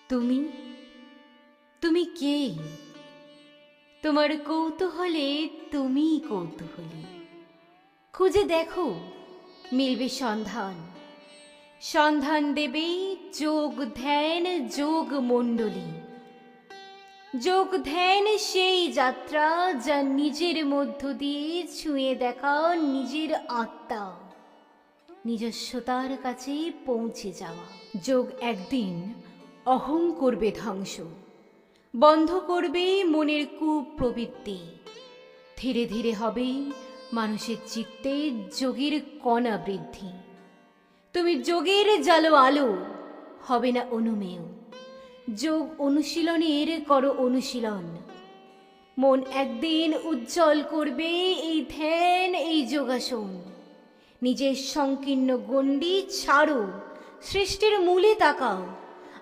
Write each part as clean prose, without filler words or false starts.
তুমি তুমি কে? তোমার কৌতূহলে তুমি কৌতূহলী। খুঁজে দেখো, মিলবে সন্ধান। সন্ধান দেবে যোগ ধ্যান যোগ মণ্ডলী। যোগ ধ্যান সেই যাত্রা যা নিজের মধ্য দিয়ে ছুঁয়ে দেখা নিজের আত্মা, নিজস্বতার কাছে পৌঁছে যাওয়া। যোগ একদিন অহং করবে ধ্বংস, বন্ধ করবে মনের কুপ্রবৃত্তি। ধীরে ধীরে হবে মানুষের চিত্তে যোগের কণা বৃদ্ধি। তুমি যোগের জালো আলো, হবে না অনুমেয়। যোগ অনুশীলনের করো অনুশীলন। মন একদিন উজ্জ্বল করবে এই ধ্যান, এই যোগাসন। নিজের সংকীর্ণ গণ্ডি ছাড়ো, সৃষ্টির মূলে তাকাও।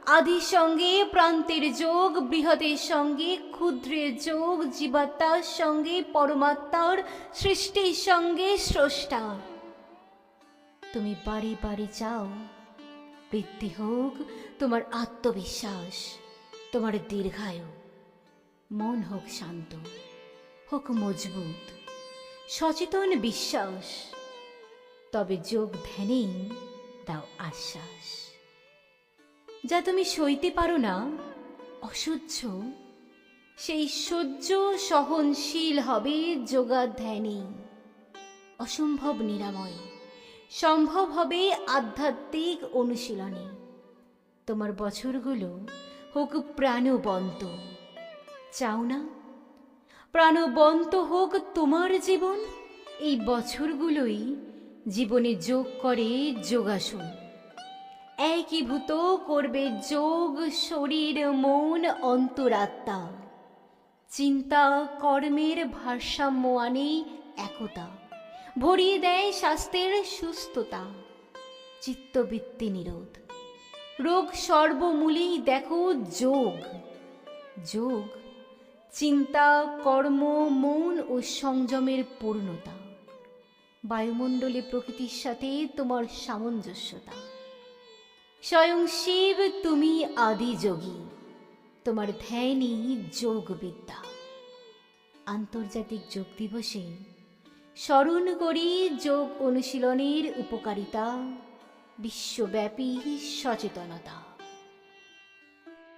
আদির সঙ্গে প্রান্তের যোগ, বৃহতের সঙ্গে ক্ষুদ্রের যোগ, জীবাত্মার সঙ্গে পরমাত্মার, সৃষ্টির সঙ্গে স্রষ্টার। তুমি বাড়ি বাড়ি চাও বৃদ্ধি হোক তোমার আত্মবিশ্বাস, তোমার দীর্ঘায়ু। মন হোক শান্ত, হোক মজবুত, সচেতন বিশ্বাস। তবে যোগ ধ্যানেই দাও আশ্বাস। যা তুমি সইতে পারো না অসহ্য, সেই সহ্য সহনশীল হবে যোগাধ্যানেই। অসম্ভব নিরাময় সম্ভব হবে আধ্যাত্মিক অনুশীলনে। তোমার বছরগুলো হোক প্রাণবন্ত। চাও না প্রাণবন্ত হোক তোমার জীবন? এই বছরগুলোই জীবনে যোগ করে যোগাসন। একীভূত করবে যোগ শরীর মন অন্তরাত্মা। চিন্তা কর্মের ভারসাম্য আনে একতা, ভরিয়ে দেয় স্বাস্থ্যের সুস্থতা। চিত্তবৃত্তি নিরোধ, রোগ সর্বমূলেই দেখো যোগ। যোগ চিন্তা কর্ম মন ও সংযমের পূর্ণতা। বায়ুমণ্ডলে প্রকৃতির সাথে তোমার সামঞ্জস্যতা। স্বয়ং শিব তুমি আদি যোগী, তোমার ধ্যানই যোগ বিদ্যা। আন্তর্জাতিক যোগ দিবসে স্মরণ করি যোগ অনুশীলনের উপকারিতা, বিশ্বব্যাপী সচেতনতা।